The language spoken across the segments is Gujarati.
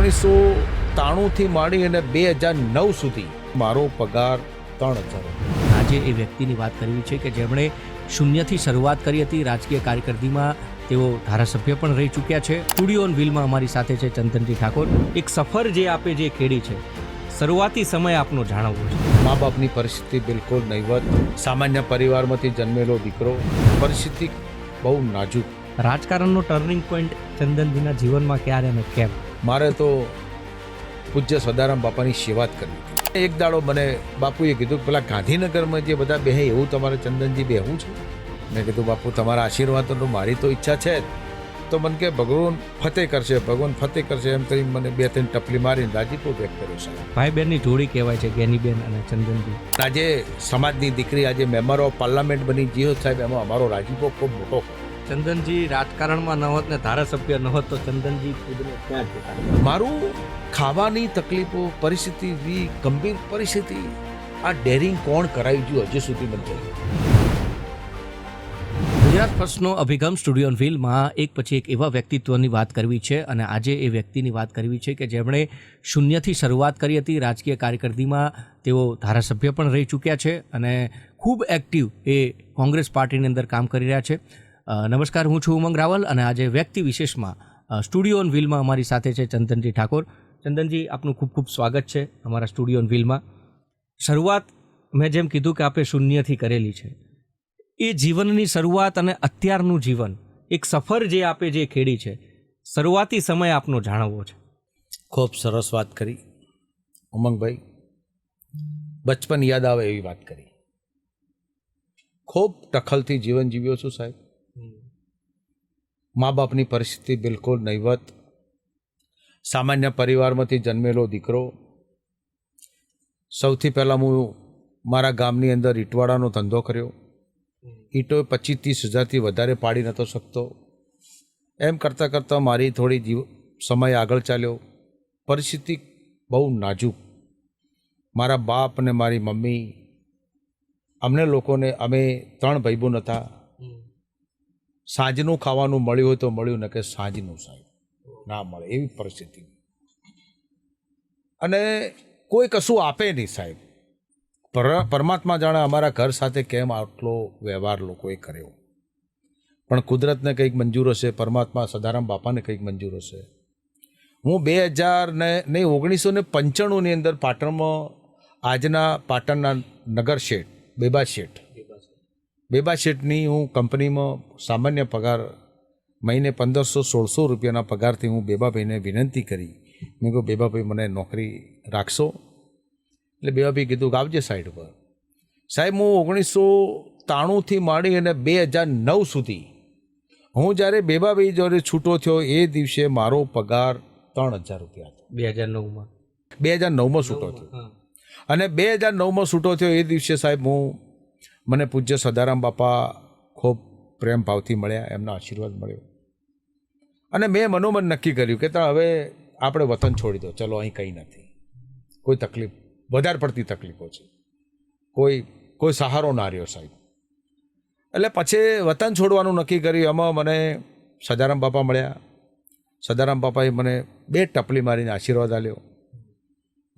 1993થી માંડી અને 2009 સુધી મારો પગાર 3,000. આજે એ વ્યક્તિની વાત કરવી છે કે જેમણે શૂન્યથી શરૂઆત કરી હતી રાજકીય કારકિર્દીમાં. તેઓ ધારાસભ્ય પણ રહી ચૂક્યા છે. સ્ટુડિયો ઓન વ્હીલમાં અમારી સાથે છે ચંદનજી ઠાકોર. એક સફર જે આપે જે ખેડી છે, શરૂઆતી સમય આપનો જાણવવો છે. મા બાપની પરિસ્થિતિ બિલકુલ નહીવત. સામાન્ય પરિવારમાંથી જન્મેલો દીકરો. પરિસ્થિતિ બહુ નાજુક. રાજકારણનો ટર્નિંગ પોઈન્ટ ચંદનજીના જીવનમાં ક્યારે અને કેમ? મારે તો પૂજ્ય સદારામ બાપાની સેવા જ કરવી હતી. એક દાડો મને બાપુએ કીધું કે પેલા ગાંધીનગરમાં જે બધા બેહે એવું તમારે ચંદનજી બેહવું છે. મેં કીધું બાપુ તમારા આશીર્વાદ તો મારી તો ઈચ્છા છે જ. તો મને કે ભગવાન ફતેહ કરશે, ભગવાન ફતેહ કરશે એમ કરી મને 2-3 ટપલી મારીને રાજીપો વ્યક્ત કર્યો સાહેબ. ભાઈ બહેનની જોડી કહેવાય છે જ્ઞાનીબેન અને ચંદનજી. આજે સમાજની દીકરી આજે મેમ્બર ઓફ પાર્લામેન્ટ બની જીઓ સાહેબ, એમાં અમારો રાજીપો ખૂબ મોટો. ચંદનજી રાજકારણમાં ન હોત ને ધારાસભ્ય ન હોત તો ચંદનજી ખુદને ક્યાં છે? મારું ખાવાની તકલીફો, પરિસ્થિતિ એવી ગંભીર પરિસ્થિતિ. આ ડેરિંગ કોણ કરાવી ગયું હજી સુધી મને કહ્યું. ગુજરાત ફર્સ્ટનો અભિગમ સ્ટુડિયો ઓન વ્હીલમાં એક પછી એક એવા વ્યક્તિત્વની વાત કરવી છે અને આજે એ વ્યક્તિની વાત કરવી છે કે જેમણે શૂન્યથી શરૂઆત કરી હતી રાજકીય કારકિર્દીમાં. તેઓ ધારાસભ્ય પણ રહી ચૂક્યા છે અને ખૂબ એક્ટિવ એ કોંગ્રેસ પાર્ટીની અંદર કામ કરી રહ્યા છે. નમસ્કાર, હું છું ઉમંગ રાવલ અને આજે વ્યક્તિ વિશેષમાં સ્ટુડિયો ઓન વ્હીલમાં અમારી સાથે છે ચંદનજી ઠાકોર. ચંદનજી, આપનું ખૂબ ખૂબ સ્વાગત છે અમારા સ્ટુડિયો ઓન વ્હીલમાં. શરૂઆત મેં જેમ કીધું કે આપણે શૂન્યથી કરેલી છે. એ જીવનની શરૂઆત અને અત્યારનું જીવન, એક સફર જે આપે જે ખેડી છે, શરૂઆતી સમય આપનો જાણવવો છે. ખૂબ સરસ વાત કરી ઉમંગભાઈ. બચપન યાદ આવે એવી વાત કરી. ખૂબ ટખલથી જીવન જીવ્યો છું સાહેબ. મા બાપની પરિસ્થિતિ બિલકુલ નહીવત. સામાન્ય પરિવારમાંથી જન્મેલો દીકરો. સૌથી પહેલાં હું મારા ગામની અંદર ઈંટવાળાનો ધંધો કર્યો. ઈંટો 25-30 હજારથી વધારે પાડી નહોતો શકતો. એમ કરતાં કરતાં મારી થોડી સમય આગળ ચાલ્યો. પરિસ્થિતિ બહુ નાજુક. મારા બાપ અને મારી મમ્મી, અમને લોકોને, અમે 3 ભાઈબંધ હતા. સાંજનું ખાવાનું મળ્યું હોય તો મળ્યું, ન કે સાંજનું સાહેબ ના મળે એવી પરિસ્થિતિ. અને કોઈ કશું આપે નહીં સાહેબ. પરમાત્મા જાણે અમારા ઘર સાથે કેમ આટલો વ્યવહાર લોકોએ કર્યો. પણ કુદરતને કંઈક મંજૂર હશે, પરમાત્મા સદારામ બાપાને કંઈક મંજૂર હશે. હું 1995ની અંદર પાટણમાં, આજના પાટણના નગર શેઠ બેબા શેઠની હું કંપનીમાં સામાન્ય પગાર મહિને 1500-1600 રૂપિયાના પગારથી હું બેબાભાઈને વિનંતી કરી. મેં કહ્યું બેબાભાઈ મને નોકરી રાખશો? એટલે બેબાભાઈ કીધું કે આવજે સાઈડ પર. સાહેબ, હું 1993થી માંડી અને 2009 સુધી હું જ્યારે બેબાભાઈ જોડે છૂટો થયો એ દિવસે મારો પગાર 3,000 રૂપિયા હતો. 2009માં છૂટો થયો. અને 2009માં છૂટો થયો એ દિવસે સાહેબ મને પૂજ્ય સદારામ બાપા ખૂબ પ્રેમ ભાવથી મળ્યા, એમના આશીર્વાદ મળ્યો. અને મેં મનોમન નક્કી કર્યું કે હવે આપણે વતન છોડી દો, ચલો અહીં કંઈ નથી, કોઈ તકલીફ, વધારે પડતી તકલીફો છે, કોઈ સહારો ના રહ્યો સાહેબ. એટલે પછી વતન છોડવાનું નક્કી કર્યું. એમાં મને સદારામ બાપા મળ્યા. સદારામ બાપાએ મને 2 ટપલી મારીને આશીર્વાદ આપ્યો.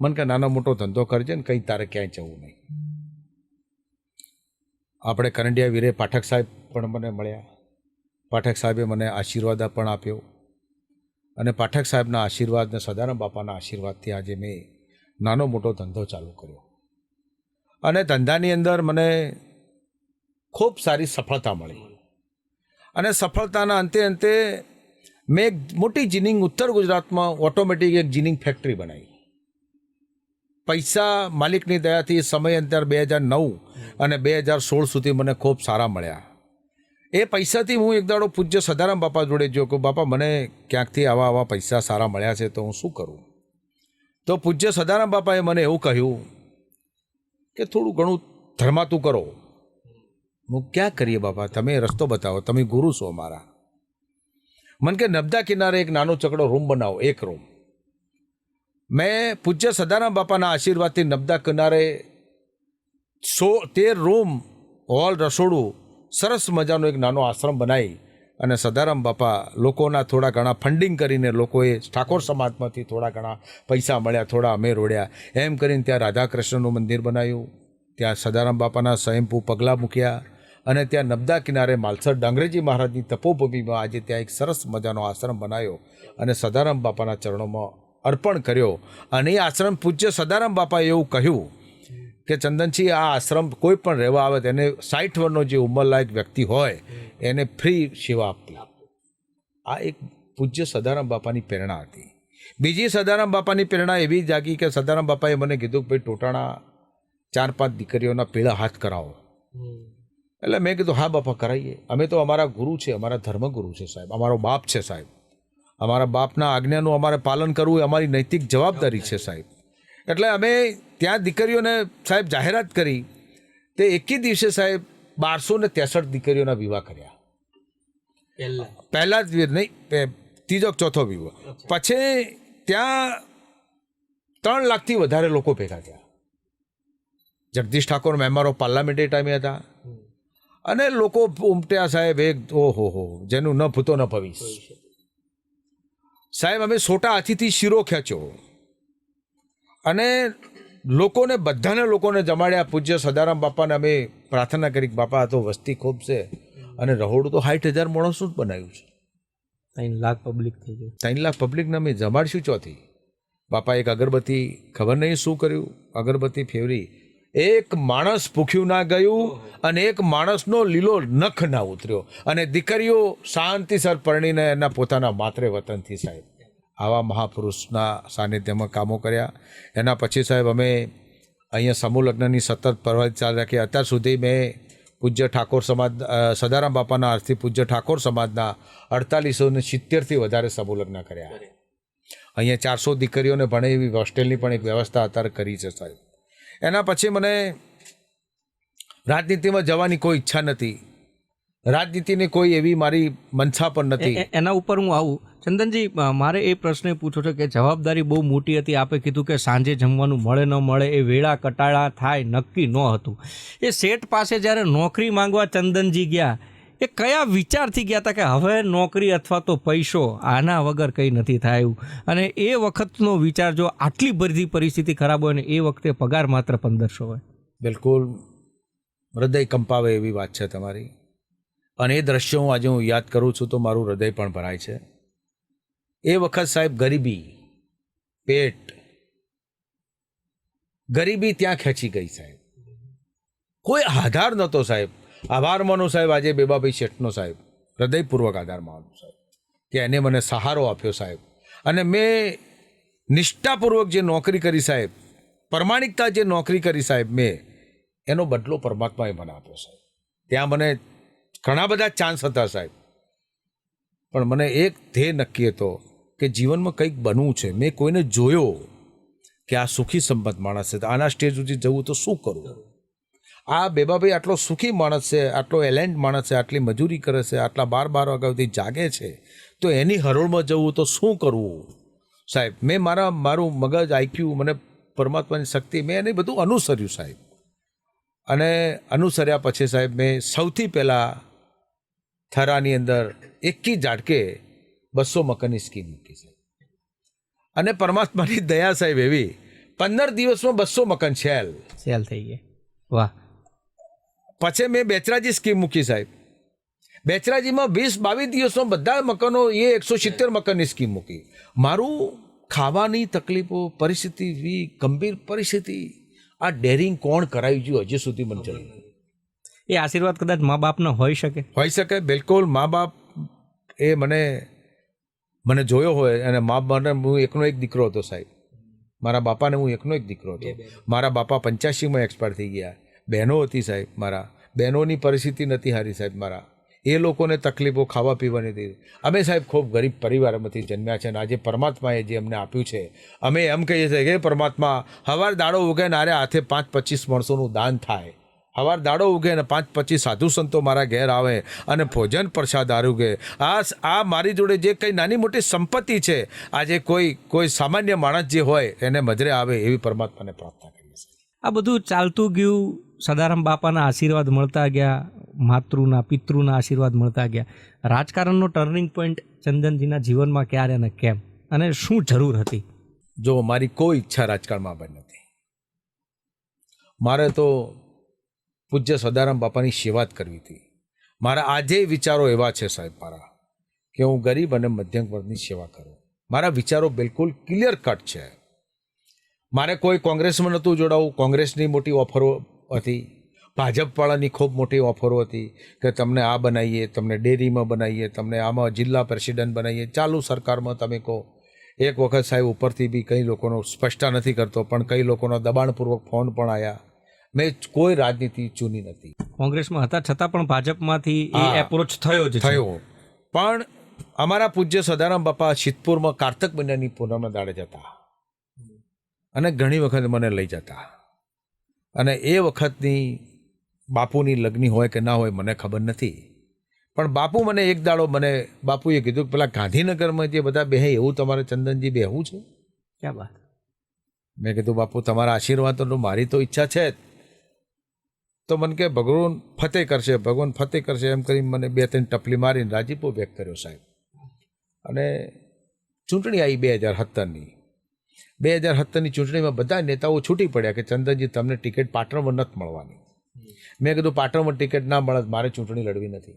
મને કે નાનો મોટો ધંધો કરજે ને કંઈ તારે ક્યાંય જવું નહીં. આપણે કરંડિયા વીરે પાઠક સાહેબ પણ મને મળ્યા. પાઠક સાહેબે મને આશીર્વાદ પણ આપ્યો. અને પાઠક સાહેબના આશીર્વાદ ને સદારામ બાપાના આશીર્વાદથી આજે મેં નાનો મોટો ધંધો ચાલુ કર્યો. અને ધંધાની અંદર મને ખૂબ સારી સફળતા મળી. અને સફળતાના અંતે મેં એક મોટી જીનિંગ ઉત્તર ગુજરાતમાં ઓટોમેટિક એક જીનિંગ ફેક્ટરી બનાવી. પૈસા માલિકની દયાથી સમય અંતર 2009 અને 2016 સુધી મને ખૂબ સારા મળ્યા. એ પૈસાથી હું એક દાડો પૂજ્ય સદારામ બાપા જોડે ગયો કે બાપા મને ક્યાંકથી આવા પૈસા સારા મળ્યા છે તો હું શું કરું? તો પૂજ્ય સદારામ બાપાએ મને એવું કહ્યું કે થોડું ઘણું ધર્માતું કરો. હું ક્યાં કરીએ બાપા, તમે રસ્તો બતાવો, તમે ગુરુ છો મારા. મને કે નર્મદા કિનારે એક નાનો ચકડો રૂમ બનાવો, 1 રૂમ. મેં પૂજ્ય સદારામ બાપાના આશીર્વાદથી નર્મદા કિનારે 13 રૂમ, હોલ, રસોડું, સરસ મજાનો એક નાનો આશ્રમ બનાવી અને સદારામ બાપા લોકોના થોડા ઘણા ફંડિંગ કરીને લોકોએ ઠાકોર સમાજમાંથી થોડા ઘણા પૈસા મળ્યા, થોડા અમે રોડ્યા, એમ કરીને ત્યાં રાધાકૃષ્ણનું મંદિર બનાવ્યું, ત્યાં સદારામ બાપાના સ્વયંભૂ પગલાં મૂક્યા અને ત્યાં નબદા કિનારે માલસર ડાંગરેજી મહારાજની તપોભૂમિમાં આજે ત્યાં એક સરસ મજાનો આશ્રમ બનાવ્યો અને સદારામ બાપાના ચરણોમાં અર્પણ કર્યો. અને એ આશ્રમ પૂજ્ય સદારામ બાપાએ એવું કહ્યું કે ચંદનજી, આ આશ્રમ કોઈ પણ રહેવા આવે તેને 60 વર્ષનો જે ઉંમરલાયક વ્યક્તિ હોય એને ફ્રી સેવા આપવી. આ એક પૂજ્ય સદારામ બાપાની પ્રેરણા હતી. બીજી સદારામ બાપાની પ્રેરણા એવી જાગી કે સદારામ બાપાએ મને કીધું કે ભાઈ ટોટાણા 4-5 દીકરીઓના પીળા હાથ કરાવો. એટલે મેં કીધું હા બાપા, કરાવીએ. અમે તો અમારા ગુરુ છે, અમારા ધર્મગુરુ છે સાહેબ, અમારો બાપ છે સાહેબ, અમારા બાપના આજ્ઞાનું અમારે પાલન કરવું એ અમારી નૈતિક જવાબદારી છે સાહેબ. એટલે અમે ત્યાં દીકરીઓને સાહેબ જાહેરાત કરી તે એકી દિવસે સાહેબ 1263 દીકરીઓના વિવાહ કર્યા. પહેલા જ નહીં, ત્રીજો ચોથો વિવાહ. પછી ત્યાં 3 લાખથી વધારે લોકો ભેગા થયા. Jagdish Thakor member of parliament એ ટાઈમે હતા અને લોકો ઉમટ્યા સાહેબ, એક ઓહો હો, જેનું ન ભૂતો ન ભવિષ. સાહેબ અમે સોટા હાથીથી શીરો ખેંચ્યો અને લોકોને બધાને લોકોને જમાડ્યા. પૂજ્ય સદારામ બાપાને અમે પ્રાર્થના કરી કે બાપા, આ તો વસ્તી ખૂબ છે અને રહોડું તો 60,000 માણસનું જ બનાવ્યું છે. 3 લાખ પબ્લિક થઈ ગઈ. 3 લાખ પબ્લિકને અમે જમાડશું ચોથી. બાપા એક અગરબત્તી, ખબર નહીં શું કર્યું, અગરબત્તી ફેવરી, એક માણસ ભૂખ્યું ના ગયું અને એક માણસનો લીલો નખ ના ઉતર્યો અને દીકરીઓ શાંતિસર પરણીને એના પોતાના માતૃ વતનથી સાહેબ આવા મહાપુરુષના સાનિધ્યમાં કામો કર્યા. એના પછી સાહેબ અમે અહીંયા સમૂહ લગ્નની સતત પ્રવૃત્તિ ચાલી રાખી. અત્યાર સુધી મેં પૂજ્ય ઠાકોર સમાજ, સદારામ બાપાના અર્થથી પૂજ્ય ઠાકોર સમાજના 4870થી વધારે સમૂહ લગ્ન કર્યા. અહીંયા 400 દીકરીઓને ભણે એવી હોસ્ટેલની પણ એક વ્યવસ્થા અત્યારે કરી છે સાહેબ. એના પછી મને રાજનીતિમાં જવાની કોઈ ઈચ્છા નથી, રાજનીતિની કોઈ એવી મારી મનસા પણ નથી. એના ઉપર હું આવું. ચંદનજી, મારે એ પ્રશ્ન પૂછો છે કે જવાબદારી બહુ મોટી હતી. આપે કીધું કે સાંજે જમવાનું મળે ન મળે એ વેળા કટાળા થાય નક્કી ન હતું. એ શેઠ પાસે જ્યારે નોકરી માંગવા ચંદનજી ગયા, એ કયા વિચારથી ગયા હતા કે હવે નોકરી અથવા તો પૈસો, આના વગર કંઈ નથી થાય? અને એ વખતનો વિચાર, જો આટલી બધી પરિસ્થિતિ ખરાબ હોય ને એ વખતે પગાર માત્ર 1500 હોય. બિલકુલ હૃદય કંપાવે એવી વાત છે તમારી. અને એ દ્રશ્યો હું આજે યાદ કરું છું તો મારું હૃદય પણ ભરાય છે. એ વખત સાહેબ ગરીબી, પેટ, ગરીબી ત્યાં ખેંચી ગઈ સાહેબ. કોઈ આધાર નહોતો સાહેબ. આભાર માનું સાહેબ આજે બેબાભાઈ શેઠનો સાહેબ, હૃદયપૂર્વક આધાર માનું સાહેબ કે એને મને સહારો આપ્યો સાહેબ. અને મેં નિષ્ઠાપૂર્વક જે નોકરી કરી સાહેબ, પ્રમાણિકતા જે નોકરી કરી સાહેબ, મેં એનો બદલો પરમાત્માએ મને આપ્યો સાહેબ. ત્યાં મને ઘણા બધા ચાન્સ હતા સાહેબ, પણ મને એક ધ્યેય નક્કી હતો કે જીવનમાં કંઈક બનવું છે. મેં કોઈને જોયો કે આ સુખી સંપન્ન માણસ છે, આના સ્ટેજ સુધી જવું તો શું કરવું? આ બેબાભાઈ આટલો સુખી માણસ છે, આટલો એલેન્ટ માણસ છે, આટલી મજૂરી કરે છે, આટલા 12 વાગ્યાથી જાગે છે, તો એની હરોળમાં જવું તો શું કરવું સાહેબ? મેં મારું મગજ આઈક્યુ, મને પરમાત્માની શક્તિ, મેં એને બધું અનુસર્યું સાહેબ. અને અનુસર્યા પછી સાહેબ મેં સૌથી પહેલાં થરાની અંદર એકી ઝાટકે 200 મકાનની સ્કીમ મૂકી સાહેબ. અને પરમાત્માની દયા સાહેબ એવી, 15 દિવસમાં 200 મકાન સેલ થઈ ગયા. વાહ. પછી મેં બેચરાજી સ્કીમ મૂકી સાહેબ. બેચરાજીમાં 20-22 દિવસમાં બધા મકાનો, એ 170 મકાનની સ્કીમ મૂકી. મારું ખાવાની તકલીફો, પરિસ્થિતિ એવી ગંભીર પરિસ્થિતિ, આ ડેરિંગ કોણ કરાવી ગયું હજી સુધી મને જણાવ્યું. એ આશીર્વાદ કદાચ મા બાપનો હોઈ શકે. બિલકુલ. મા બાપ એ મને જોયો હોય અને મા બાપને હું એકનો એક દીકરો હતો સાહેબ. મારા બાપાને હું એકનો એક દીકરો હતો. મારા બાપા 85માં એક્સપાયર થઈ ગયા. બહેનો હતી સાહેબ, મારા બહેનોની પરિસ્થિતિ નથી સારી સાહેબ. મારા એ લોકોને તકલીફો ખાવા પીવાની હતી. અમે સાહેબ ખૂબ ગરીબ પરિવારમાંથી જન્મ્યા છે અને આજે પરમાત્માએ જે અમને આપ્યું છે, અમે એમ કહીએ છીએ કે પરમાત્મા હવાર દાડો ઉગે ને આરે હાથે 5-25 માણસોનું દાન થાય. હવાર દાડો ઉગે ને 5-25 સાધુ સંતો મારા ઘેર આવે અને ભોજન પ્રસાદ આરોગે. આ મારી જોડે જે કંઈ નાની મોટી સંપત્તિ છે, આજે કોઈ સામાન્ય માણસ જે હોય એને મજરે આવે એવી પરમાત્માને પ્રાર્થના કરીએ છીએ. આ બધું ચાલતું ગયું, સદારામ બાપાના આશીર્વાદ મળતા ગયા, માતૃના પિતૃના આશીર્વાદ મળતા ગયા. રાજકારણનો ટર્નિંગ પોઈન્ટ ચંદનજીના જીવનમાં ક્યારે અને કેમ, અને શું જરૂર હતી? જો મારી કોઈ ઈચ્છા રાજકારણમાં બની નથી. મારે તો પૂજ્ય સદારામ બાપાની સેવા જ કરવી હતી. મારા આજે વિચારો એવા છે સાહેબ મારા, કે હું ગરીબ અને મધ્યમ વર્ગની સેવા કરું. મારા વિચારો બિલકુલ ક્લિયર કટ છે. મારે કોઈ કોંગ્રેસમાં નહોતું જોડાવું. કોંગ્રેસની મોટી ઓફરો હતી, ભાજપવાળાની ખૂબ મોટી ઓફરો હતી કે તમને આ બનાવીએ, તમને ડેરીમાં બનાવીએ, તમને આમાં જિલ્લા પ્રેસિડેન્ટ બનાવીએ, ચાલુ સરકારમાં તમે કહો. એક વખત સાહેબ ઉપરથી બી કઈ લોકોનો સ્પષ્ટતા નથી કરતો, પણ કઈ લોકોનો દબાણપૂર્વક ફોન પણ આવ્યા. મેં કોઈ રાજનીતિ ચૂની નથી. કોંગ્રેસમાં હતા છતાં પણ ભાજપમાંથી એ એપ્રોચ થયો જ થયો. પણ અમારા પૂજ્ય સદારામ બાપા સિદ્ધપુરમાં કારતક મહિનાની પૂનમના દાડે જતા અને ઘણી વખત મને લઈ જતા. અને એ વખતની બાપુની લગ્ન હોય કે ના હોય મને ખબર નથી, પણ બાપુ મને એક દાડો બાપુએ કીધું કે પેલા ગાંધીનગરમાં જે બધા બેહે એવું તમારે ચંદનજી બેહવું છે? ક્યાં વાત? મેં કીધું બાપુ તમારા આશીર્વાદ તો મારી તો ઈચ્છા છે જ. તો મને કે ભગવાન ફતેહ કરશે, ભગવાન ફતેહ કરશે એમ કરી મને 2-3 ટપલી મારીને રાજીપો વ્યક્ત કર્યો સાહેબ. અને ચૂંટણી આવી 2017ની. 2017ની ચૂંટણીમાં બધા નેતાઓ છૂટી પડ્યા કે ચંદનજી તમને ટિકિટ પાટણમાં નથી મળવાની. મેં કીધું પાટણમાં ટિકિટ ના મળે મારે ચૂંટણી લડવી નથી.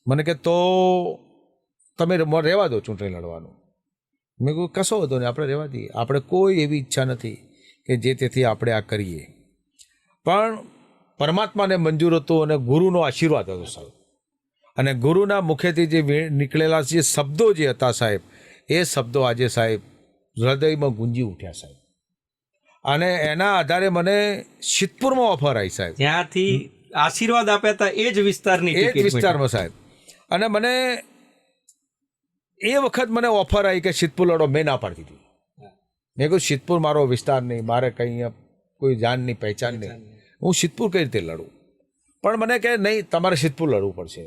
મને કે તો તમે રહેવા દો ચૂંટણી લડવાનું. મેં કહ્યું કશો હતો ને આપણે રહેવા દઈએ, આપણે કોઈ એવી ઈચ્છા નથી કે જે તેથી આપણે આ કરીએ. પણ પરમાત્માને મંજૂર હતું અને ગુરુનો આશીર્વાદ હતો સાહેબ. અને ગુરુના મુખેથી જે નીકળેલા જે શબ્દો જે હતા સાહેબ, એ શબ્દો આજે સાહેબ હૃદયમાં ગુંજી ઉઠ્યા સાહેબ. અને એના આધારે મને સિદ્ધપુરમાં ઓફર આવી સાહેબ. ત્યાંથી આશીર્વાદ આપ્યા હતા એ જ વિસ્તારની, એ જ વિસ્તારમાં સાહેબ. અને મને એ વખત મને ઓફર આવી કે સિદ્ધપુર લડો. મેં ના પાડતી હતી. મેં કહ્યું સિદ્ધપુર મારો વિસ્તાર નહીં, મારે કંઈ કોઈ જાનની પહેચાન નહીં, હું સિદ્ધપુર કઈ રીતે લડું? પણ મને કહે નહીં તમારે સિદ્ધપુર લડવું પડશે.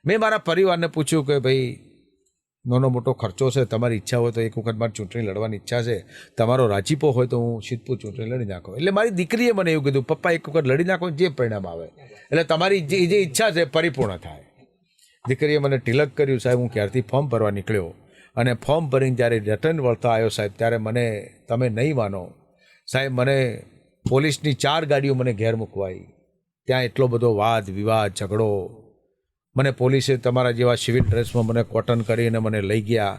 મેં મારા પરિવારને પૂછ્યું કે ભાઈ નાનો મોટો ખર્ચો છે, તમારી ઈચ્છા હોય તો એક વખત મારી ચૂંટણી લડવાની ઈચ્છા છે, તમારો રાજીપો હોય તો હું સિદ્ધપુર ચૂંટણી લડી નાખો. એટલે મારી દીકરીએ મને એવું કીધું પપ્પા એક વખત લડી નાખો, જે પરિણામ આવે એટલે તમારી જે ઈચ્છા છે પરિપૂર્ણ થાય. દીકરીએ મને તિલક કર્યું સાહેબ. હું ક્યારથી ફોર્મ ભરવા નીકળ્યો અને ફોર્મ ભરીને જ્યારે રિટર્ન વળતા આવ્યો સાહેબ, ત્યારે મને તમે નહીં માનો સાહેબ, મને પોલીસની 4 ગાડીઓ મને ઘેર મૂકવાઈ. ત્યાં એટલો બધો વાદ વિવાદ ઝઘડો. મને પોલીસે તમારા જેવા સિવિલ ડ્રેસમાં મને કોટન કરીને મને લઈ ગયા.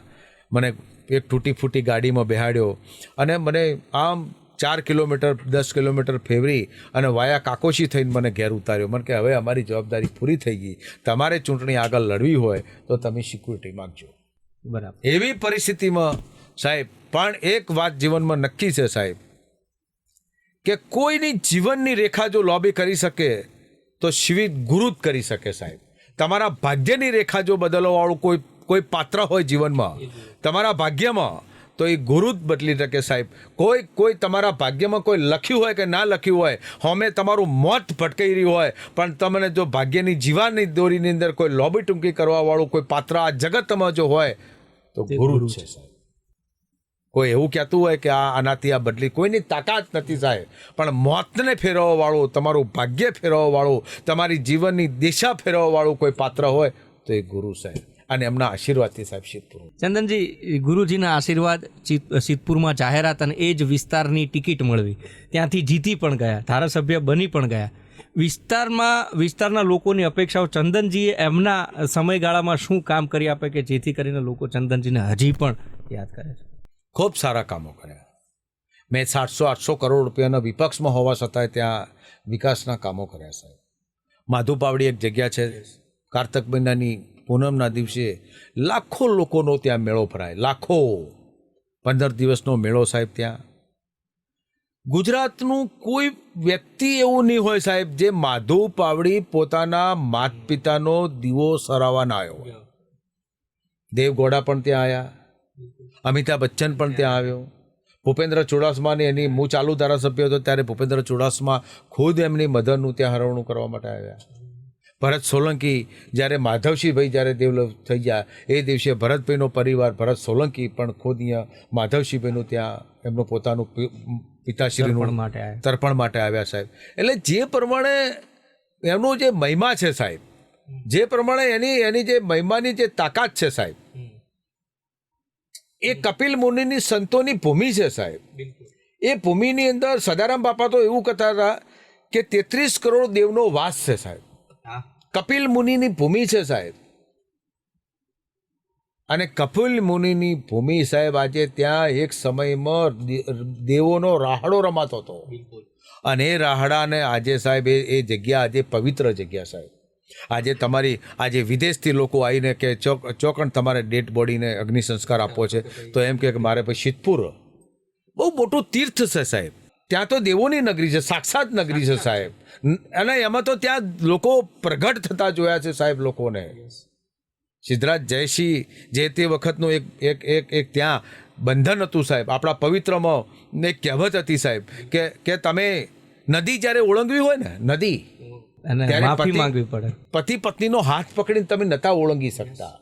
મને એક તૂટી ફૂટી ગાડીમાં બેહાડ્યો અને મને આમ 4 કિલોમીટર 10 કિલોમીટર ફેરવી અને વાયા કાકોશી થઈને મને ઘેર ઉતાર્યો. મને કે હવે અમારી જવાબદારી પૂરી થઈ ગઈ, તમારે ચૂંટણી આગળ લડવી હોય તો તમે સિક્યુરિટી માગજો. બરાબર. એવી પરિસ્થિતિમાં સાહેબ પણ એક વાત જીવનમાં નક્કી છે સાહેબ, કે કોઈની જીવનની રેખા જો લોબી કરી શકે તો શિવિર ગુરુ જ કરી શકે સાહેબ. તમારા ભાગ્યની રેખા જો બદલવાવાળું કોઈ પાત્ર હોય જીવનમાં તમારા ભાગ્યમાં, તો એ ગુરુ જ બદલી શકે સાહેબ. કોઈ તમારા ભાગ્યમાં કોઈ લખ્યું હોય કે ના લખ્યું હોય, હોમે તમારું મોત ભટકાઈ રહ્યું હોય, પણ તમને જો ભાગ્યની જીવાની દોરીની અંદર કોઈ લોબી ટૂંકી કરવાવાળું કોઈ પાત્ર આ જગતમાં જો હોય તો ગુરુ જ છે સાહેબ. કોઈ એવું કહેતું હોય કે આનાથી આ બદલી, કોઈની તાકાત નથી સાહેબ. પણ મોતને ફેરવવાવાળું, તમારું ભાગ્ય ફેરવવાવાળું, તમારી જીવનની દિશા ફેરવવાવાળું કોઈ પાત્ર હોય તો એ ગુરુ સાહેબ. અને એમના આશીર્વાદથી સાહેબ સિદ્ધપુર. ચંદનજી, ગુરુજીના આશીર્વાદ, સિદ્ધપુરમાં જાહેરાત અને એ જ વિસ્તારની ટિકિટ મળવી, ત્યાંથી જીતી પણ ગયા, ધારાસભ્ય બની પણ ગયા. વિસ્તારના લોકોની અપેક્ષાઓ, ચંદનજીએ એમના સમયગાળામાં શું કામ કરી આપે કે જેથી કરીને લોકો ચંદનજીને હજી પણ યાદ કરે છે? ખૂબ સારા કામો કર્યા. મેં 700-800 કરોડ રૂપિયાના વિપક્ષમાં હોવા છતાંય ત્યાં વિકાસના કામો કર્યા સાહેબ. માધુપાવડી એક જગ્યા છે, કારતક મહિનાની પૂનમના દિવસે લાખો લોકોનો ત્યાં મેળો ભરાય, લાખો. 15 દિવસનો મેળો સાહેબ. ત્યાં ગુજરાતનું કોઈ વ્યક્તિ એવું નહીં હોય સાહેબ જે માધુપાવડી પોતાના માત પિતાનો દીવો સરાવવા ના આવ્યો. દેવગૌડા પણ ત્યાં આવ્યા, અમિતાભ બચ્ચન પણ ત્યાં આવ્યો, ભૂપેન્દ્ર ચુડાસમાની એની હું ચાલુ ધારાસભ્ય હતો ત્યારે ભૂપેન્દ્ર ચુડાસમા ખુદ એમની મધરનું ત્યાં હરવણું કરવા માટે આવ્યા. ભરત સોલંકી જ્યારે માધવસિંહભાઈ જ્યારે દેવલવ થઈ ગયા એ દિવસે ભરતભાઈનો પરિવાર ભરત સોલંકી પણ ખુદ અહીંયા માધવસિંહભાઈનું ત્યાં એમનું પોતાનું પિતાશ્રીનું તર્પણ માટે આવ્યા સાહેબ. એટલે જે પ્રમાણે એમનું જે મહિમા છે સાહેબ, જે પ્રમાણે એની જે મહિમાની જે તાકાત છે સાહેબ, એ કપિલ મુનિની સંતોની ભૂમિ છે સાહેબ. એ ભૂમિની અંદર સદારામ બાપા તો એવું કહેતા હતા કે 33 કરોડ દેવનો વાસ છે સાહેબ. કપિલ મુનિની ભૂમિ છે સાહેબ. અને કપિલ મુનિની ભૂમિ સાહેબ આજે ત્યાં એક સમયમાં દેવોનો રાહડો રમાતો હતો. અને એ રાહડાને આજે સાહેબ એ જગ્યા આજે પવિત્ર જગ્યા સાહેબ. આજે તમારી આજે વિદેશથી લોકો આવીને કે ચોકણ તમારે ડેડ બોડીને અગ્નિ સંસ્કાર આપવો છે તો એમ કે મારે પછી સિદ્ધપુર બહુ મોટું તીર્થ છે સાહેબ. ત્યાં તો દેવોની નગરી છે, સાક્ષાત નગરી છે સાહેબ. અને એમાં તો ત્યાં લોકો પ્રગટ થતા જોયા છે સાહેબ લોકોને. સિદ્ધરાજ જયસિંહ જે તે વખતનું એક ત્યાં બંધન હતું સાહેબ. આપણા પવિત્રમાં એક કહેવત હતી સાહેબ કે તમે નદી જ્યારે ઓળંગવી હોય ને નદી અને માફી માંગવી પડે. પતિ પત્નીનો હાથ પકડીને તમે નતા ઓળંગી શકતા.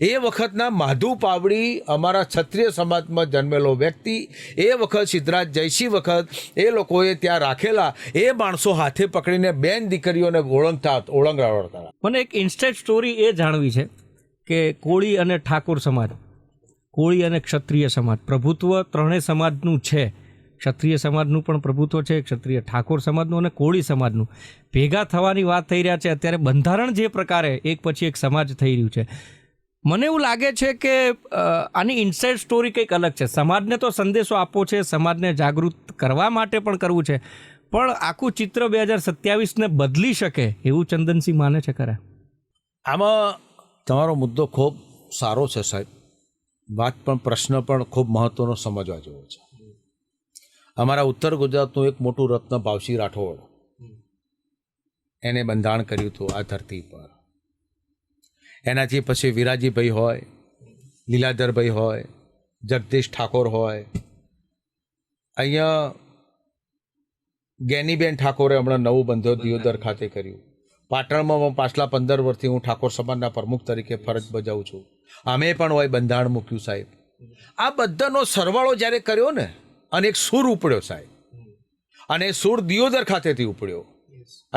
એ વખતના માધુ પાવડી અમારા ક્ષત્રિય સમાજમાં જન્મેલો વ્યક્તિ, એ વખત સિદ્ધરાજ જયસિંહ વખત એ લોકોએ ત્યાં રાખેલા એ માણસો હાથે પકડીને બેન દીકરીઓને ઓળંગાવડતા. મને એક ઇન્સ્ટન્ટ સ્ટોરી એ જાણવી છે કે કોળી અને ઠાકોર સમાજ, કોળી અને ક્ષત્રિય સમાજ, પ્રભુત્વ ત્રણેય સમાજનું છે. ક્ષત્રિય સમાજનું પણ પ્રભુત્વ છે, ક્ષત્રિય ઠાકોર સમાજનું અને કોળી સમાજનું. ભેગા થવાની વાત થઈ રહ્યા છે અત્યારે. બંધારણ જે પ્રકારે એક પછી એક સમાજ થઈ રહ્યું છે, મને એવું લાગે છે કે આની ઇનસાઇડ સ્ટોરી કંઈક અલગ છે. સમાજને તો સંદેશો આપવો છે, સમાજને જાગૃત કરવા માટે પણ કરવું છે, પણ આખું ચિત્ર 2027ને બદલી શકે એવું ચંદનસિંહ માને છે ખરા? આમાં તમારો મુદ્દો ખૂબ સારો છે સાહેબ. વાત પણ પ્રશ્ન પણ ખૂબ મહત્વનો સમજવા જેવો છે. અમારા ઉત્તર ગુજરાતનું એક મોટું રત્ન ભાવસિંહ રાઠોડ, એને બંધાણ કર્યું હતું આ ધરતી પર. એનાથી પછી વિરાજીભાઈ હોય, લીલાધરભાઈ હોય, જગદીશ ઠાકોર હોય, અહીંયા ગેનીબેન ઠાકોરે હમણાં નવું બંધો દિયોદર ખાતે કર્યું. પાટણમાં પાછલા 15 વર્ષથી હું ઠાકોર સમાજના પ્રમુખ તરીકે ફરજ બજાવું છું. અમે પણ હોય બંધારણ મૂક્યું સાહેબ. આ બધાનો સરવાળો જ્યારે કર્યો ને અને એક સૂર ઉપડ્યો સાહેબ, અને એ સૂર દિયોદર ખાતેથી ઉપડ્યો.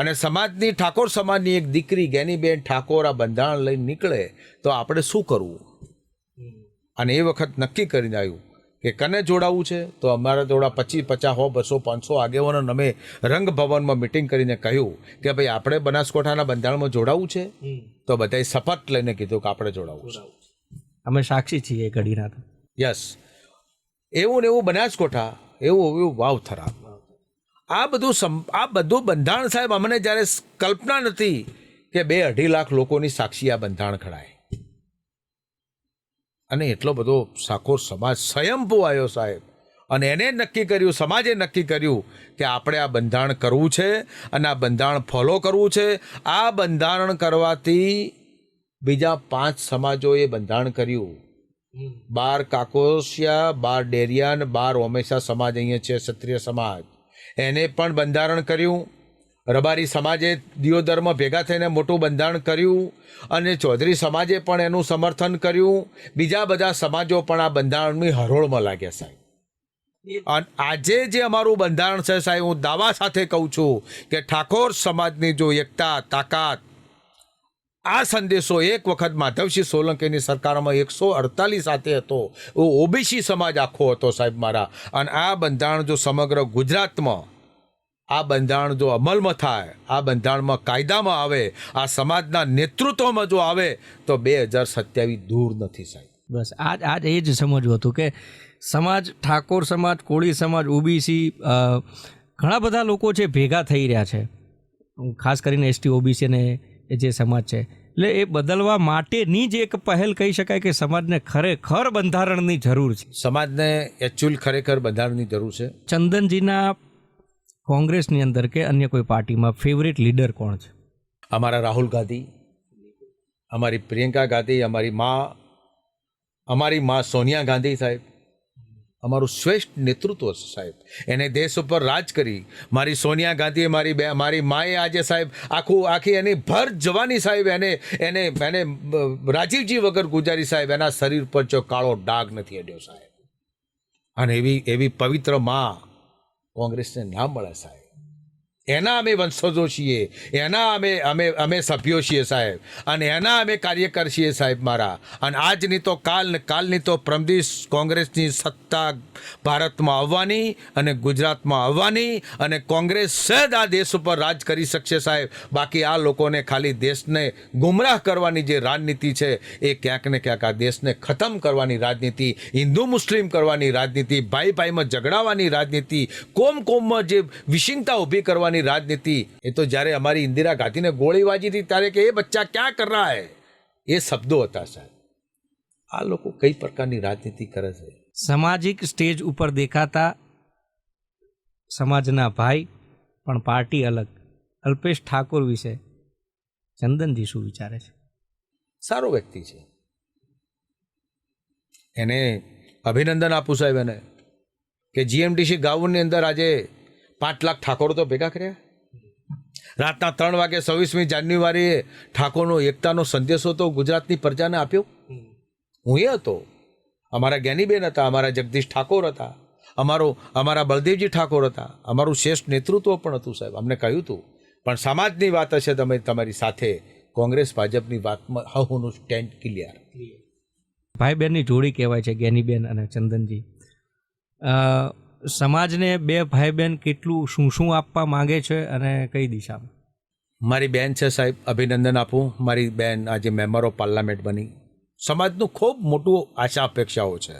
અને સમાજની ઠાકોર સમાજની એક દીકરી ગેનીબેન ઠાકોર આ બંધારણ લઈને નીકળે તો આપણે શું કરવું? અને એ વખત નક્કી કરીને આવ્યું કે કને જોડાવું છે. તો અમારા જોડા 25, 50, 100, 200, 500 આગેવાનોને અમે રંગભવનમાં મિટિંગ કરીને કહ્યું કે ભાઈ આપણે બનાસકાંઠાના બંધારણમાં જોડાવું છે. તો બધાએ શપથ લઈને કીધું કે આપણે જોડાવું છે. અમે સાક્ષી છીએ ઘડીના. યસ, એવું ને એવું બનાસકાંઠા, એવું વાવથરા. આ બધું બંધારણ સાહેબ અમને જ્યારે કલ્પના નથી કે 2-2.5 લાખ લોકોની સાક્ષી આ બંધારણ ખડાય. અને એટલો બધો ઠાકોર સમાજ સ્વયંભૂ આવ્યો સાહેબ. અને એને નક્કી કર્યું, સમાજે નક્કી કર્યું કે આપણે આ બંધારણ કરવું છે અને આ બંધારણ ફોલો કરવું છે. આ બંધારણ કરવાથી બીજા 5 સમાજોએ બંધારણ કર્યું. 12 કાકોસિયા, 12 ડેરિયાન, 12 ઓમેસા સમાજ અહીંયા છે, ક્ષત્રિય સમાજ, એને પણ બંધારણ કર્યું. રબારી સમાજે દિયોદરમાં ભેગા થઈને મોટું બંધારણ કર્યું. અને ચૌધરી સમાજે પણ એનું સમર્થન કર્યું. બીજા બધા સમાજો પણ આ બંધારણની હરોળમાં લાગ્યા સાહેબ. અને આજે જે અમારું બંધારણ છે સાહેબ, હું દાવા સાથે કહું છું કે ઠાકોર સમાજની જો એકતા, તાકાત, આ સંદેશો એક વખત માધવસિંહ સોલંકીની સરકારમાં 148 સાથે હતો, ઓબીસી સમાજ આખો હતો સાહેબ મારા. અને આ બંધારણ જો સમગ્ર ગુજરાતમાં આ બંધારણ જો અમલમાં થાય, આ બંધારણમાં કાયદામાં આવે, આ સમાજના નેતૃત્વમાં જો આવે તો 2027 દૂર નથી સાહેબ. બસ આજ એ જ સમજવું હતું કે સમાજ, ઠાકોર સમાજ, કોળી સમાજ, ઓબીસી, ઘણા બધા લોકો છે ભેગા થઈ રહ્યા છે, ખાસ કરીને એસટી ઓબીસી અને એ જે સમાજ છે. એટલે એ બદલવા માટેની જ એક પહેલ કહી શકાય કે સમાજને ખરેખર બંધારણની જરૂર છે. સમાજને એકચ્યુઅલ ખરેખર બંધારણની જરૂર છે. ચંદનજીના કોંગ્રેસની અંદર કે અન્ય કોઈ પાર્ટીમાં ફેવરેટ લીડર કોણ છે? અમારા રાહુલ ગાંધી, અમારી પ્રિયંકા ગાંધી, અમારી મા સોનિયા ગાંધી સાહેબ. અમારું શ્રેષ્ઠ નેતૃત્વ છે સાહેબ. એને દેશ ઉપર રાજ કરી. મારી સોનિયા ગાંધીએ, મારી માએ આજે સાહેબ આખી એની ભર જવાની સાહેબ એને રાજીવજી વગર ગુજારી સાહેબ. એના શરીર પર જો કાળો ડાઘ નથી અડ્યો સાહેબ. અને એવી પવિત્ર મા કોંગ્રેસને ના મળે સાહેબ. એના અમે વંશજો છીએ, એના અમે સભ્યો છીએ સાહેબ, અને એના અમે કાર્યકર છીએ સાહેબ મારા. અને આજની તો કાલની તો પ્રમદિશ કોંગ્રેસની સત્તા ભારતમાં આવવાની અને ગુજરાતમાં આવવાની, અને કોંગ્રેસ સદ આ દેશ ઉપર રાજ કરી શકશે સાહેબ. બાકી આ લોકોને ખાલી દેશને ગુમરાહ કરવાની જે રાજનીતિ છે એ ક્યાંક ને ક્યાંક આ દેશને ખતમ કરવાની રાજનીતિ, હિન્દુ મુસ્લિમ કરવાની રાજનીતિ, ભાઈ ભાઈમાં ઝઘડાવાની રાજનીતિ, કોમમાં જે વિષિંગતા ઊભી કરવાની રાજનીતિ. એ તો જ્યારે અમારી ઇન્દિરા ગાંધીને ગોળી વાજી હતી ત્યારે કે એ બચ્ચા ક્યાં કર રહા હૈ, એ શબ્દો હતા સાહેબ. આ લોકો કઈ પ્રકારની રાજનીતિ કરે છે? સામાજિક સ્ટેજ ઉપર દેખાતા સમાજના ભાઈ પણ પાર્ટી અલગ, અલ્પેશ ઠાકોર વિશે ચંદનજી શું વિચારે છે? સારો વ્યક્તિ છે, એને અભિનંદન આપું સાહેબ એને કે જીએમડીસી ગાઉનની અંદર આજે 5 લાખ ઠાકોરો તો ભેગા કર્યા. રાતના 3 વાગે 26મી જાન્યુઆરીએ ઠાકોરનો એકતાનો સંદેશો તો ગુજરાતની પ્રજાને આપ્યો. હું એ હતો, અમારા જ્ઞાનીબેન હતા, અમારા જગદીશ ઠાકોર હતા, અમારા બળદેવજી ઠાકોર હતા, અમારું શ્રેષ્ઠ નેતૃત્વ પણ હતું સાહેબ. અમને કહ્યું હતું પણ સમાજની વાત હશે તમે તમારી સાથે, કોંગ્રેસ ભાજપની વાતમાં હાઉનું સ્ટેન્ડ ક્લિયર. ભાઈ બહેનની જોડી કહેવાય છે જ્ઞાનીબેન અને ચંદનજી. સમાજને બે ભાઈ બહેન કેટલું શું આપવા માંગે છે અને કઈ દિશામાં? મારી બેન છે સાહેબ, અભિનંદન આપું. મારી બેન આજે મેમ્બર ઓફ પાર્લામેન્ટ બની. સમાજનું ખૂબ મોટું આશા અપેક્ષાઓ છે,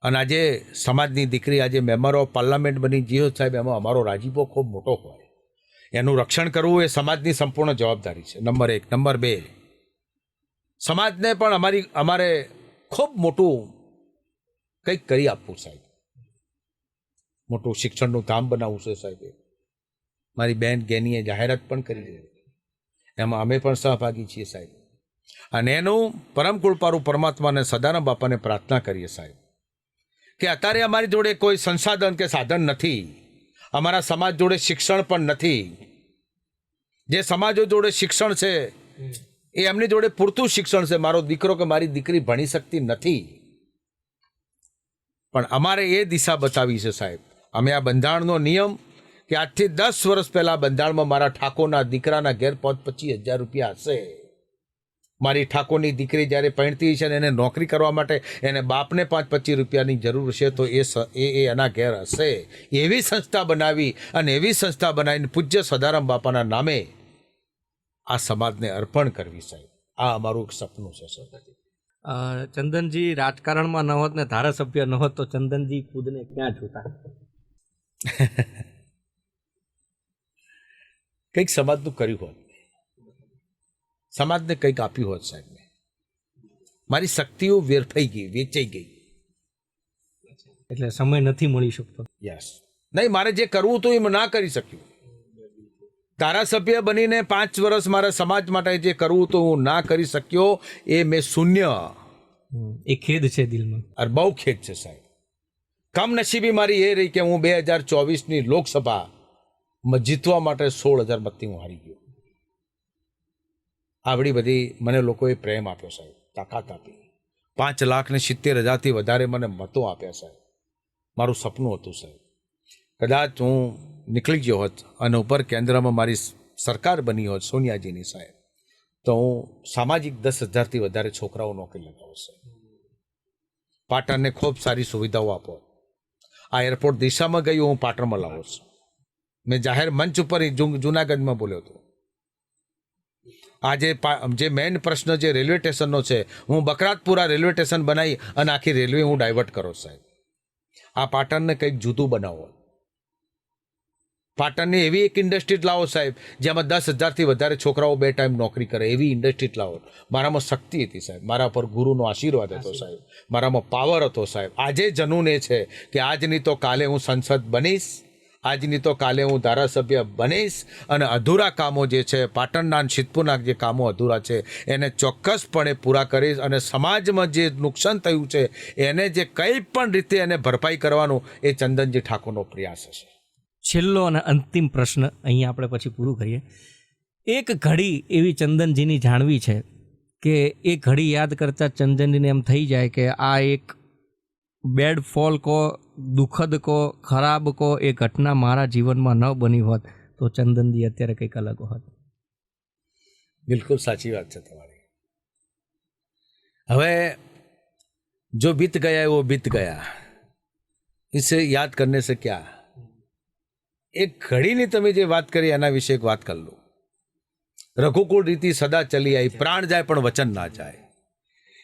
અને આજે સમાજની દીકરી આજે મેમ્બર ઓફ પાર્લામેન્ટ બની જીઓ સાહેબ, એમાં અમારો રાજીપો ખૂબ મોટો હોય. એનું રક્ષણ કરવું એ સમાજની સંપૂર્ણ જવાબદારી છે, નંબર 1. નંબર 2, સમાજને પણ અમારે ખૂબ મોટું કંઈક કરી આપવું સાહેબ. મોટું શિક્ષણનું ધામ બનાવવું છે સાહેબ. મારી બેન ગેનીએ જાહેરાત પણ કરી છે, એમાં અમે પણ સહભાગી છીએ સાહેબ. અને એનું પરમ કૃપાળુ પરમાત્માને સદાનંદ બાપાને પ્રાર્થના કરીએ સાહેબ કે અત્યારે અમારી જોડે કોઈ સંસાધન કે સાધન નથી, અમારા સમાજ જોડે શિક્ષણ પણ નથી. જે સમાજો જોડે શિક્ષણ છે એ એમની જોડે પૂરતું શિક્ષણ છે. મારો દીકરો કે મારી દીકરી ભણી શકતી નથી, પણ અમારે એ દિશા બતાવી છે સાહેબ. અમે આ બંધારણનો નિયમ કે આજથી 10 વર્ષ પહેલાં બંધારણમાં મારા ઠાકોરના દીકરાના ઘેર 25,000 રૂપિયા હશે. મારી ઠાકોરની દીકરી જ્યારે પરણતી છે ને એને નોકરી કરવા માટે એને બાપને 5-25 રૂપિયાની જરૂર છે, તો એ એના ઘેર હશે. એવી સંસ્થા બનાવી, અને એવી સંસ્થા બનાવીને પૂજ્ય સદારામ બાપાના નામે આ સમાજને અર્પણ કરવી સાહેબ, આ અમારું એક સપનું છે સર. ચંદનજી રાજકારણમાં ન હોત ને ધારાસભ્ય ન હોત તો ચંદનજી ખુદને ક્યાં જોતા? કંઈક સમાજનું કર્યું હોત, સમાજને કંઈક આપ્યું હોત સાહેબ. મારી શક્તિઓ વેરફાઈ ગઈ, વેચાઈ ગઈ, એટલે સમય નથી મળી શકતો. યસ, નહીં, મારે જે કરવું હતું એ ના કરી શક્યું. ધારાસભ્ય બનીને 5 વર્ષ મારા સમાજ માટે જે કરવું હતું હું ના કરી શક્યો, એ મેં શૂન્ય. એ ખેદ છે દિલમાં, અરે બહુ ખેદ છે સાહેબ. કમનસીબી મારી એ રહી કે હું 2024ની લોકસભામાં જીતવા માટે 16,000 મતથી હું હારી ગયો. આવડી બધી મને લોકોએ પ્રેમ આપ્યો સાહેબ, તાકાત આપી. 5,70,000થી વધારે મને મતો આપ્યા સાહેબ. મારું સપનું હતું સાહેબ, કદાચ હું નીકળી ગયો હોત અને ઉપર કેન્દ્રમાં મારી સરકાર બની હોત સોનિયાજીની સાહેબ, તો હું સામાજિક 10,000થી વધારે છોકરાઓ નોકરી લગાવો સાહેબ. પાટણને ખૂબ સારી સુવિધાઓ આપો. આ એરપોર્ટ દિશામાં ગયું હું પાટણમાં લાવો છું. મેં જાહેર મંચ ઉપર જૂનાગઢમાં બોલ્યો હતો. આજે જે મેઇન પ્રશ્ન જે રેલવે સ્ટેશનનો છે, હું બકરાતપુરા રેલવે સ્ટેશન બનાવી અને આખી રેલવે હું ડાયવર્ટ કરો સાહેબ. આ પાટણને કંઈક જુદું બનાવો. પાટણની એવી એક ઇન્ડસ્ટ્રી લાવો સાહેબ, જેમાં 10,000થી વધારે છોકરાઓ 2 ટાઈમ નોકરી કરે, એવી ઇન્ડસ્ટ્રી લાવો. મારામાં શક્તિ હતી સાહેબ, મારા પર ગુરુનો આશીર્વાદ હતો સાહેબ, મારામાં પાવર હતો સાહેબ. આજે જનૂન એ છે કે આજની તો કાલે હું સંસદ બનીશ, આજની તો કાલે હું ધારાસભ્ય બનીશ, અને અધૂરા કામો જે છે પાટણના સિદ્ધપુરના જે કામો અધૂરા છે એને ચોક્કસપણે પૂરા કરીશ, અને સમાજમાં જે નુકસાન થયું છે એને જે કંઈ પણ રીતે એને ભરપાઈ કરવાનું એ ચંદનજી ઠાકોરનો પ્રયાસ હશે. છેલ્લો અને અંતિમ પ્રશ્ન અહીંયા આપણે પછી પૂરું કરીએ. એક ઘડી એવી ચંદનજીની જાણવી છે કે એ ઘડી યાદ કરતાં ચંદનજીને એમ થઈ જાય કે આ એક બેડ ફોલ કો દુઃખદ કહો, ખરાબ કહો, એ ઘટના મારા જીવનમાં ન બની હોત તો ચંદનજી અત્યારે કંઈક અલગ હોત. બિલકુલ સાચી વાત છે તમારી. હવે જો बीत गया है वो बीत गया, इसे याद करने से क्या. એક ઘડીની તમે જે વાત કરી એના વિશે એક વાત કરી લો. રઘુકુળ રીતિ સદા ચલી આવી, પ્રાણ જાય પણ વચન ના જાય.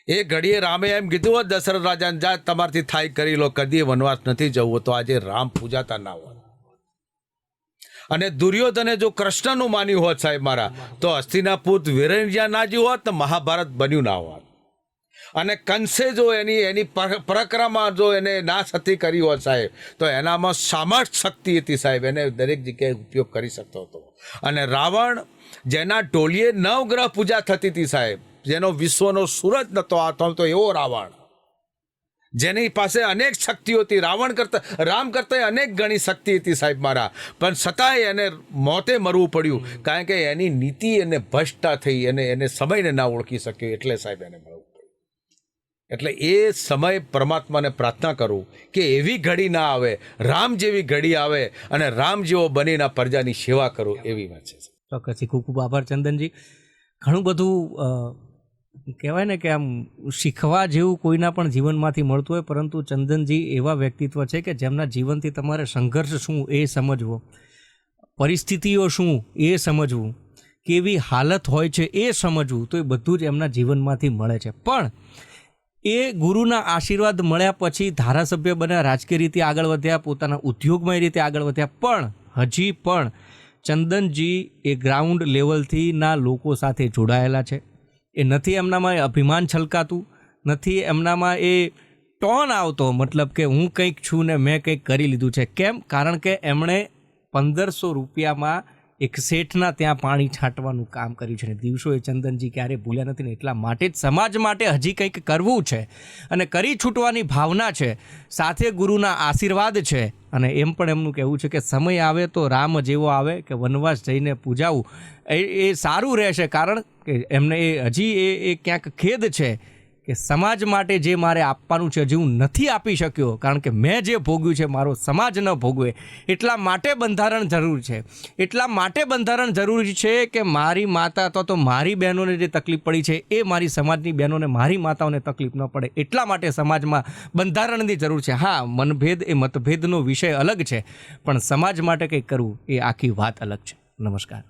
એ ઘડીએ રામે એમ કીધું હોત દશરથ રાજાને, જા તમારથી થાય કરી લો, કદી વનવાસ નથી જવું, તો આજે રામ પૂજાતા ના હોત. અને દુર્યોધને જો કૃષ્ણનું માન્યું હોત સાહેબ મારા, તો હસ્તિનાપુર વિરંજ્યા ના જ્યું હોત, તો મહાભારત બન્યું ના હોત. અને કંસે જો એની પરાક્રમમાં જો એને નાશ હતી કરી હોત સાહેબ, તો એનામાં સામર્થ્ય શક્તિ હતી સાહેબ, એને દરેક જગ્યાએ ઉપયોગ કરી શકતો હતો. અને રાવણ જેના ટોળીએ નવગ્રહ પૂજા થતી હતી સાહેબ, જેનો વિશ્વનો સૂરજ નહોતો આવતો, તો એવો રાવણ, જેની પાસે અનેક શક્તિઓ હતી, રામ કરતા અનેક ગણી શક્તિ હતી સાહેબ મારા, પણ છતાંય એને મોતે મરવું પડ્યું, કારણ કે એની નીતિ એને ભ્રષ્ટા થઈ, એને સમયને ના ઓળખી શક્યો, એટલે સાહેબ એને મળવું. એટલે એ સમય પરમાત્માને પ્રાર્થના કરું કે એવી ઘડી ના આવે, રામ જેવી ઘડી આવે અને રામ જેવો બનીને પ્રજાની સેવા કરું, એવી વાત છે. ચોક્કસથી ખૂબ ખૂબ આભાર ચંદનજી. ઘણું બધું કહેવાય ને કે આમ શીખવા જેવું કોઈના પણ જીવનમાંથી મળતું હોય, પરંતુ ચંદનજી એવા વ્યક્તિત્વ છે કે જેમના જીવનથી તમારે સંઘર્ષ શું એ સમજવો, પરિસ્થિતિઓ શું એ સમજવું, કેવી હાલત હોય છે એ સમજવું, તો એ બધું જ એમના જીવનમાંથી મળે છે. પણ એ ગુરુના આશીર્વાદ મળ્યા પછી ધારાસભ્ય બન્યા, રાજકીય રીતે આગળ વધ્યા, પોતાના ઉદ્યોગમય રીતે આગળ વધ્યા, પણ હજી પણ ચંદનજી એ ગ્રાઉન્ડ લેવલથીના લોકો સાથે જોડાયેલા છે. એ નથી એમનામાં અભિમાન છલકાતું, નથી એમનામાં એ ટોન આવતો, મતલબ કે હું કંઈક છું ને મેં કંઈક કરી લીધું છે. કેમ? કારણ કે એમણે 1500 રૂપિયામાં એક શેઠના ત્યાં પાણી છાંટવાનું કામ કર્યું છે. ને દિવસો એ ચંદનજી ક્યારેય ભૂલ્યા નથી, ને એટલા માટે જ સમાજ માટે હજી કંઈક કરવું છે અને કરી છૂટવાની ભાવના છે, સાથે ગુરુના આશીર્વાદ છે. અને એમ પણ એમનું કહેવું છે કે સમય આવે તો રામ જેવો આવે કે વનવાસ જઈને પૂજાવું એ સારું રહેશે. કારણ કે એમને હજી ક્યાંક ખેદ છે કે સમાજ માટે જે મારે આપવાનું છે હજી હું નથી આપી શક્યો, કારણ કે મેં જે ભોગ્યું છે મારો સમાજ ન ભોગવે, એટલા માટે બંધારણ જરૂર છે. એટલા માટે બંધારણ જરૂરી છે કે મારી માતા અથવા તો મારી બહેનોને જે તકલીફ પડી છે એ મારી સમાજની બહેનોને, મારી માતાઓને તકલીફ ન પડે, એટલા માટે સમાજમાં બંધારણની જરૂર છે. હા, મનભેદ એ મતભેદનો વિષય અલગ છે, પણ સમાજ માટે કંઈક કરવું એ આખી વાત અલગ છે. નમસ્કાર.